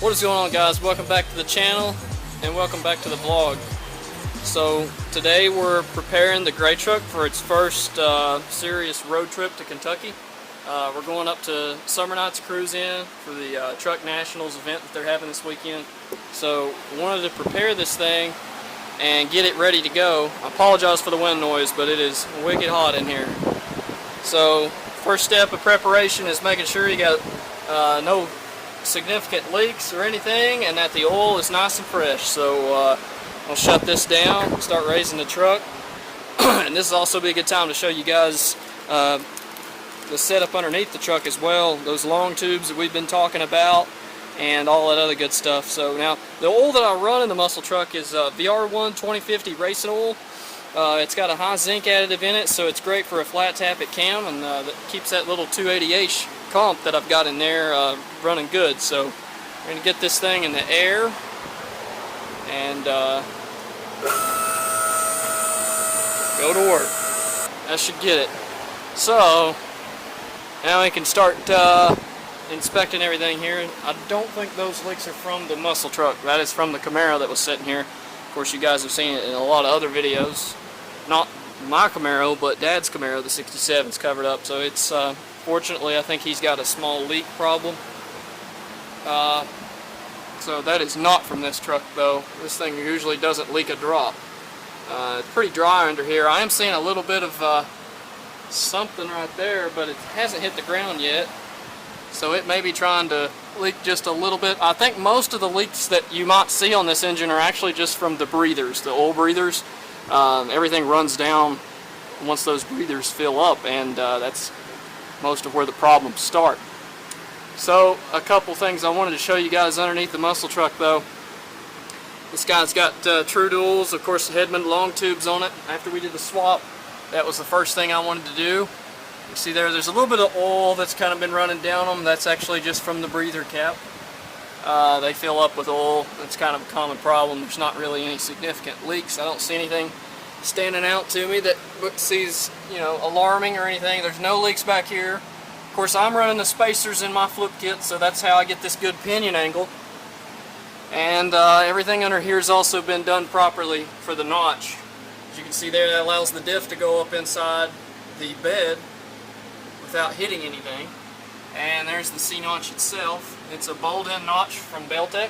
What is going on, guys? Welcome back to the channel and welcome back to the vlog. So today we're preparing the gray truck for its first serious road trip to Kentucky. We're going up to Summer Nights Cruise In for the Truck Nationals event that they're having this weekend. So we wanted to prepare this thing and get it ready to go. I apologize for the wind noise, but it is wicked hot in here. So first step of preparation is making sure you got no significant leaks or anything, and that the oil is nice and fresh. So I'll shut this down, start raising the truck, and this will also be a good time to show you guys the setup underneath the truck as well, those long tubes that we've been talking about and all that other good stuff. So now the oil that I run in the muscle truck is VR1 2050 racing oil. It's got a high zinc additive in it, so it's great for a flat tappet cam, and that keeps that little 280H comp that I've got in there running good. So we're going to get this thing in the air and go to work. That should get it. So now we can start inspecting everything here. I don't think those leaks are from the muscle truck. That is from the Camaro that was sitting here. Of course, you guys have seen it in a lot of other videos. Not my Camaro, but Dad's Camaro, the 67, is covered up. So it's fortunately, I think he's got a small leak problem. So that is not from this truck, though. This thing usually doesn't leak a drop. It's pretty dry under here. I am seeing a little bit of something right there, but it hasn't hit the ground yet. So it may be trying to leak just a little bit. I think most of the leaks that you might see on this engine are actually just from the breathers, the oil breathers. Everything runs down once those breathers fill up, and that's most of where the problems start. So a couple things I wanted to show you guys underneath the muscle truck, though. This guy's got true duals, of course, Hedman long tubes on it. After we did the swap, that was the first thing I wanted to do. You see there's a little bit of oil that's kind of been running down them. That's actually just from the breather cap. They fill up with oil. That's kind of a common problem. There's not really any significant leaks. I don't see anything standing out to me that sees, alarming or anything. There's no leaks back here. Of course, I'm running the spacers in my flip kit, so that's how I get this good pinion angle. And everything under here has also been done properly for the notch. As you can see there, that allows the diff to go up inside the bed without hitting anything. And there's the C-notch itself. It's a bolt-in notch from Beltec.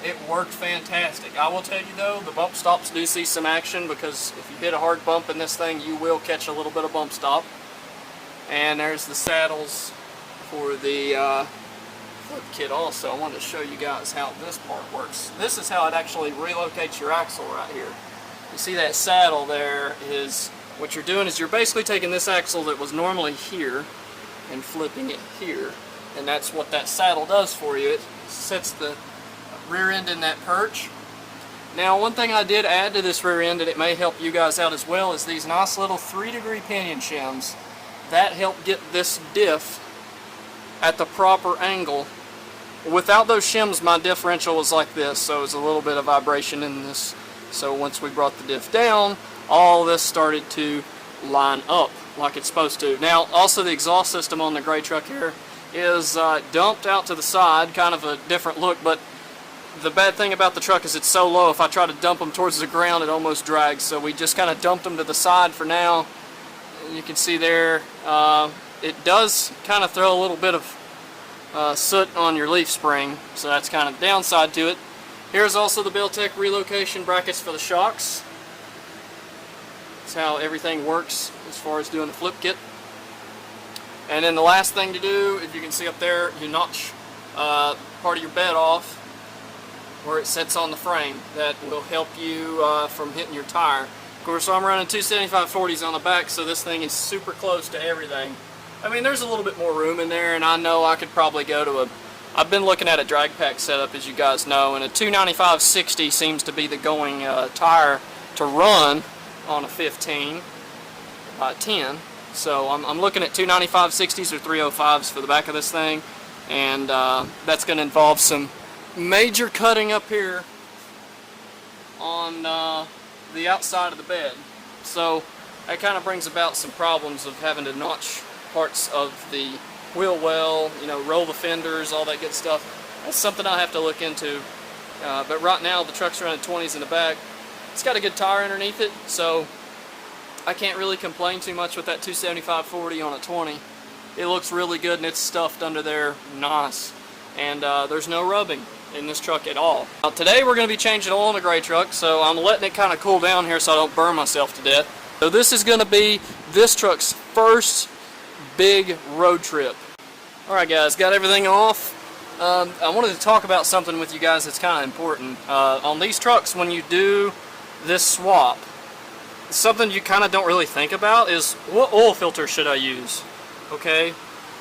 It worked fantastic. I will tell you, though, the bump stops do see some action, because if you hit a hard bump in this thing, you will catch a little bit of bump stop. And there's the saddles for the flip kit also. I wanted to show you guys how this part works. This is how it actually relocates your axle right here. You see that saddle there is, what you're doing is you're basically taking this axle that was normally here and flipping it here. And that's what that saddle does for you. It sets the rear end in that perch. Now, one thing I did add to this rear end, and it may help you guys out as well, is these nice little 3-degree pinion shims that help get this diff at the proper angle. Without those shims, my differential was like this, so there's a little bit of vibration in this. So once we brought the diff down, all this started to line up like it's supposed to. Now, also the exhaust system on the gray truck here is dumped out to the side, kind of a different look, but the bad thing about the truck is it's so low, if I try to dump them towards the ground, it almost drags. So we just kind of dumped them to the side for now. You can see there, it does kind of throw a little bit of soot on your leaf spring, so that's kind of the downside to it. Here's also the Beltec relocation brackets for the shocks. That's how everything works as far as doing the flip kit. And then the last thing to do, if you can see up there, you notch part of your bed off where it sits on the frame. That will help you from hitting your tire. Of course, I'm running 275/40s on the back, so this thing is super close to everything. I mean, there's a little bit more room in there, and I know I could probably go to I've been looking at a drag pack setup, as you guys know, and a 295/60 seems to be the going tire to run on a 15 by 10. So I'm looking at 295/60s or 305s for the back of this thing, and that's going to involve some major cutting up here on the outside of the bed. So that kind of brings about some problems of having to notch parts of the wheel well, roll the fenders, all that good stuff. That's something I'll have to look into. But right now the truck's running 20s in the back. It's got a good tire underneath it, so I can't really complain too much with that 275/40 on a 20. It looks really good and it's stuffed under there nice. And there's no rubbing in this truck at all. Now, today we're going to be changing oil in the gray truck, so I'm letting it kind of cool down here so I don't burn myself to death. So this is going to be this truck's first big road trip. Alright guys, got everything off. I wanted to talk about something with you guys that's kind of important. On these trucks, when you do this swap, something you kind of don't really think about is, what oil filter should I use? Okay,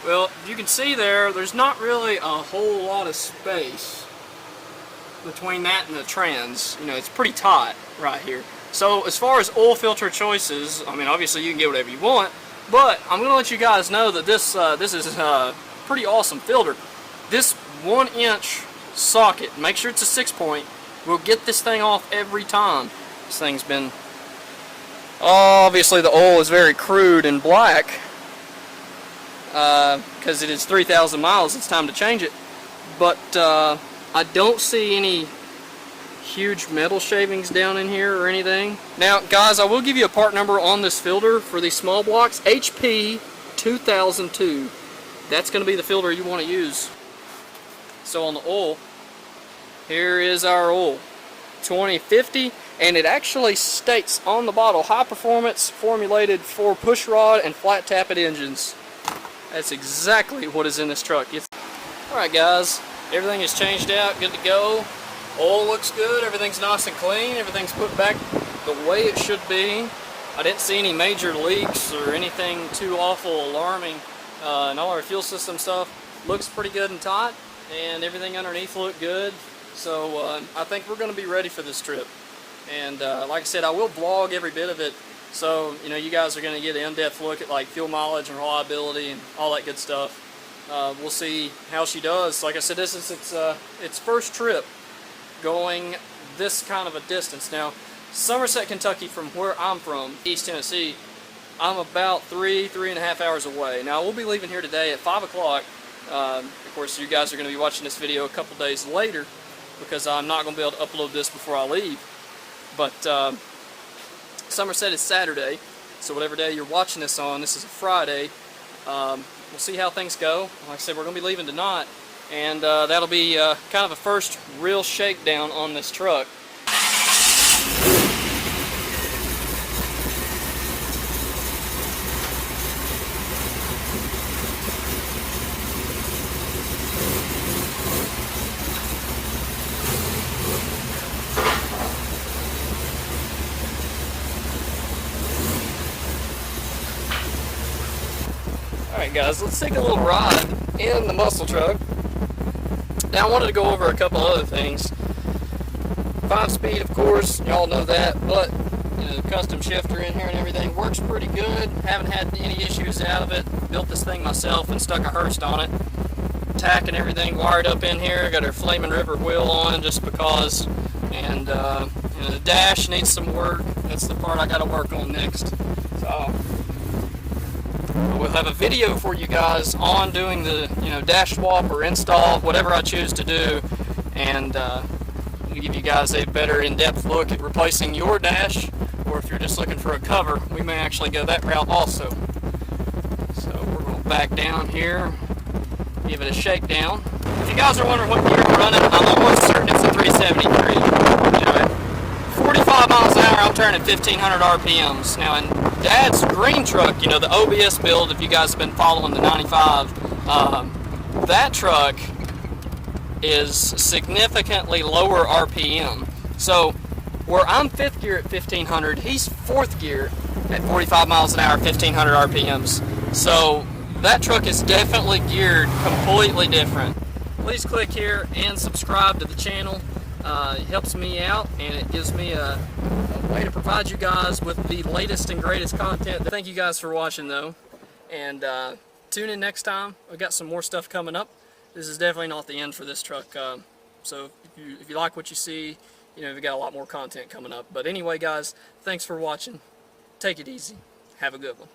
well, you can see there's not really a whole lot of space between that and the trans. You know, it's pretty tight right here. So as far as oil filter choices, I mean, obviously you can get whatever you want, but I'm going to let you guys know that this is a pretty awesome filter. This 1-inch socket, make sure it's a 6-point, will get this thing off every time. This thing's been, obviously the oil is very crude and black, because it is 3,000 miles, it's time to change it. But I don't see any huge metal shavings down in here or anything. Now guys, I will give you a part number on this filter for these small blocks, HP 2002. That's going to be the filter you want to use. So on the oil, here is our oil, 2050, and it actually states on the bottle, high performance formulated for push rod and flat tappet engines. That's exactly what is in this truck. Alright guys, everything is changed out, good to go. Oil looks good, everything's nice and clean, everything's put back the way it should be. I didn't see any major leaks or anything too awful alarming. And all our fuel system stuff looks pretty good and tight, and everything underneath looked good. So I think we're going to be ready for this trip. And like I said, I will vlog every bit of it, so you know, you guys are going to get an in-depth look at like fuel mileage and reliability and all that good stuff. We'll see how she does. Like I said, this is its first trip going this kind of a distance. Now, Somerset, Kentucky, from where I'm from, East Tennessee, I'm about 3.5 hours away. Now, we'll be leaving here today at 5 o'clock. Of course, you guys are going to be watching this video a couple days later, because I'm not going to be able to upload this before I leave. But Somerset is Saturday, so whatever day you're watching this on, this is a Friday. We'll see how things go. Like I said, we're going to be leaving tonight, and that'll be kind of a first real shakedown on this truck. Alright guys, let's take a little ride in the muscle truck. Now I wanted to go over a couple other things. 5-speed, of course, y'all know that, but you know, the custom shifter in here and everything works pretty good. Haven't had any issues out of it. Built this thing myself and stuck a Hurst on it. Tack and everything wired up in here. Got our Flaming River wheel on just because. And you know, the dash needs some work. That's the part I got to work on next. So we'll have a video for you guys on doing the dash swap or install, whatever I choose to do, and we'll give you guys a better in-depth look at replacing your dash, or if you're just looking for a cover, we may actually go that route also. So we're going to back down here, give it a shakedown. If you guys are wondering what gear we're running, I'm almost certain it's a 373. You know, at 45 miles an hour, I'm turning 1,500 RPMs. Now in Dad's green truck, you know, the OBS build, if you guys have been following the 95, that truck is significantly lower RPM. So where I'm 5th gear at 1,500, he's 4th gear at 45 miles an hour, 1,500 RPMs. So that truck is definitely geared completely different. Please click here and subscribe to the channel. It helps me out, and it gives me a way to provide you guys with the latest and greatest content. Thank you guys for watching though, and tune in next time. We've got some more stuff coming up. This is definitely not the end for this truck, so if you like what you see, you know, we've got a lot more content coming up. But anyway guys, thanks for watching. Take it easy. Have a good one.